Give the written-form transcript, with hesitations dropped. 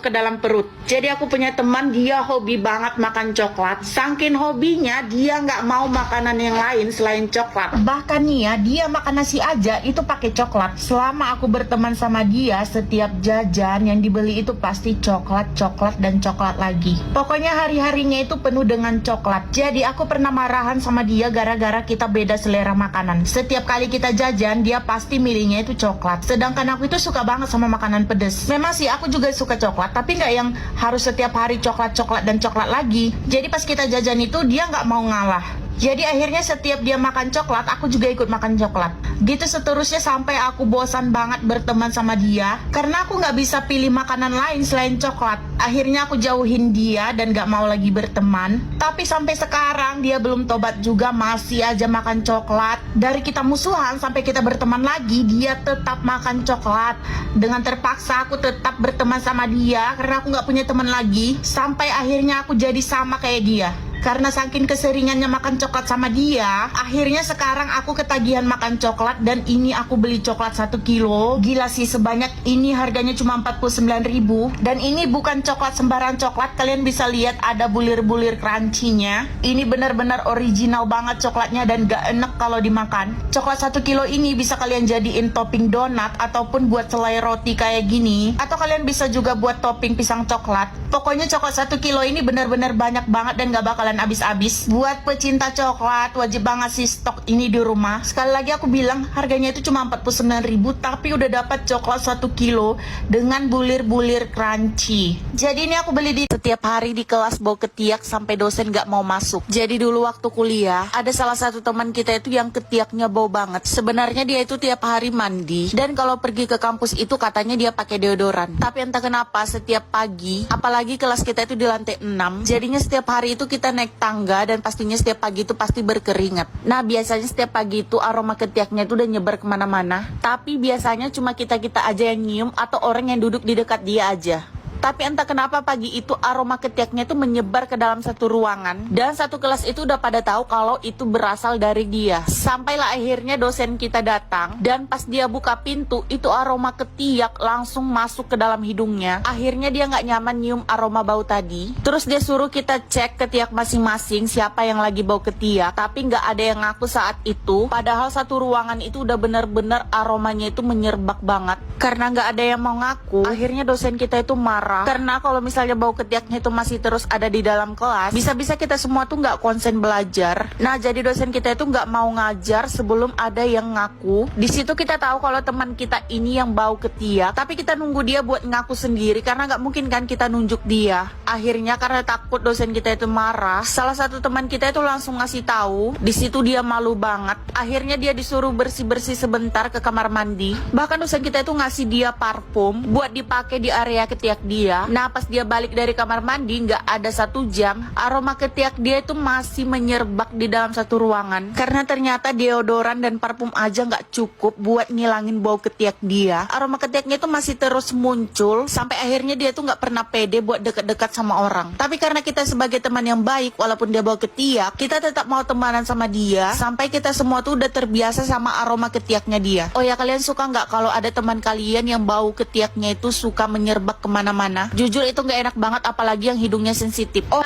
masuk ke dalam perut. Jadi aku punya teman, dia hobi banget makan coklat. Saking hobinya, dia nggak mau makanan yang lain selain coklat. Bahkan nih ya, dia makan nasi aja itu pakai coklat. Selama aku berteman sama dia, setiap jajan yang dibeli itu pasti coklat, coklat, dan coklat lagi. Pokoknya hari-harinya itu penuh dengan coklat. Jadi aku pernah marahan sama dia gara-gara kita beda selera makanan. Setiap kali kita jajan, dia pasti milihnya itu coklat. Sedangkan aku itu suka banget sama makanan pedes. Memang sih aku juga suka coklat, tapi nggak yang harus setiap hari coklat, coklat, dan coklat lagi. Jadi pas kita jajan itu dia nggak mau ngalah. Jadi akhirnya setiap dia makan coklat, aku juga ikut makan coklat. Gitu seterusnya sampai aku bosan banget berteman sama dia. Karena aku nggak bisa pilih makanan lain selain coklat. Akhirnya aku jauhin dia dan nggak mau lagi berteman. Tapi sampai sekarang dia belum tobat juga, masih aja makan coklat. Dari kita musuhan sampai kita berteman lagi, dia tetap makan coklat. Dengan terpaksa aku tetap berteman sama dia karena aku nggak punya teman lagi. Sampai akhirnya aku jadi sama kayak dia. Karena saking keseringannya makan coklat sama dia, akhirnya sekarang aku ketagihan makan coklat dan ini aku beli coklat 1 kilo. Gila sih, sebanyak ini harganya cuma 49.000. Dan ini bukan coklat sembarang coklat, kalian bisa lihat ada bulir-bulir crunchy-nya. Ini benar-benar original banget coklatnya dan gak enak kalau dimakan. Coklat 1 kilo ini bisa kalian jadiin topping donat ataupun buat selai roti kayak gini. Atau kalian bisa juga buat topping pisang coklat. Pokoknya coklat 1 kilo ini benar-benar banyak banget dan gak bakalan habis-habis. Buat pecinta coklat wajib banget sih stok ini di rumah. Sekali lagi aku bilang harganya itu cuma 49.000, tapi udah dapat coklat 1 kilo dengan bulir-bulir crunchy. Jadi ini aku beli di setiap hari di kelas bau ketiak sampai dosen gak mau masuk. Jadi dulu waktu kuliah ada salah satu teman kita itu yang ketiaknya bau banget. Sebenarnya dia itu tiap hari mandi dan kalau pergi ke kampus itu katanya dia pakai deodoran. Tapi entah kenapa setiap pagi, apalagi kelas kita itu di lantai 6, jadinya setiap hari itu kita naik tangga dan pastinya setiap pagi itu pasti berkeringat. Nah biasanya setiap pagi itu aroma ketiaknya itu udah nyebar kemana-mana. Tapi biasanya cuma kita-kita aja yang nyium atau orang yang duduk di dekat dia aja. Tapi entah kenapa pagi itu aroma ketiaknya itu menyebar ke dalam satu ruangan. Dan satu kelas itu udah pada tahu kalau itu berasal dari dia. Sampailah akhirnya dosen kita datang. Dan pas dia buka pintu, itu aroma ketiak langsung masuk ke dalam hidungnya. Akhirnya dia nggak nyaman nyium aroma bau tadi. Terus dia suruh kita cek ketiak masing-masing siapa yang lagi bau ketiak. Tapi nggak ada yang ngaku saat itu. Padahal satu ruangan itu udah bener-bener aromanya itu menyerbak banget. Karena nggak ada yang mau ngaku, akhirnya dosen kita itu marah. Karena kalau misalnya bau ketiaknya itu masih terus ada di dalam kelas, bisa-bisa kita semua tuh nggak konsen belajar. Nah jadi dosen kita itu nggak mau ngajar sebelum ada yang ngaku. Di situ kita tahu kalau teman kita ini yang bau ketiak, tapi kita nunggu dia buat ngaku sendiri karena nggak mungkin kan kita nunjuk dia. Akhirnya karena takut dosen kita itu marah, salah satu teman kita itu langsung ngasih tahu. Di situ dia malu banget. Akhirnya dia disuruh bersih-bersih sebentar ke kamar mandi. Bahkan dosen kita itu ngasih dia parfum buat dipakai di area ketiak dia. Nah pas dia balik dari kamar mandi nggak ada 1 jam, aroma ketiak dia itu masih menyerbak di dalam satu ruangan. Karena ternyata deodoran dan parfum aja nggak cukup buat ngilangin bau ketiak dia. Aroma ketiaknya itu masih terus muncul sampai akhirnya dia tuh nggak pernah pede buat deket-deket sama orang. Tapi karena kita sebagai teman yang baik, walaupun dia bau ketiak, kita tetap mau temanan sama dia sampai kita semua tuh udah terbiasa sama aroma ketiaknya dia. Oh ya, kalian suka nggak kalau ada teman kalian yang bau ketiaknya itu suka menyerbak kemana-mana? Jujur itu nggak enak banget, apalagi yang hidungnya sensitif. Oh,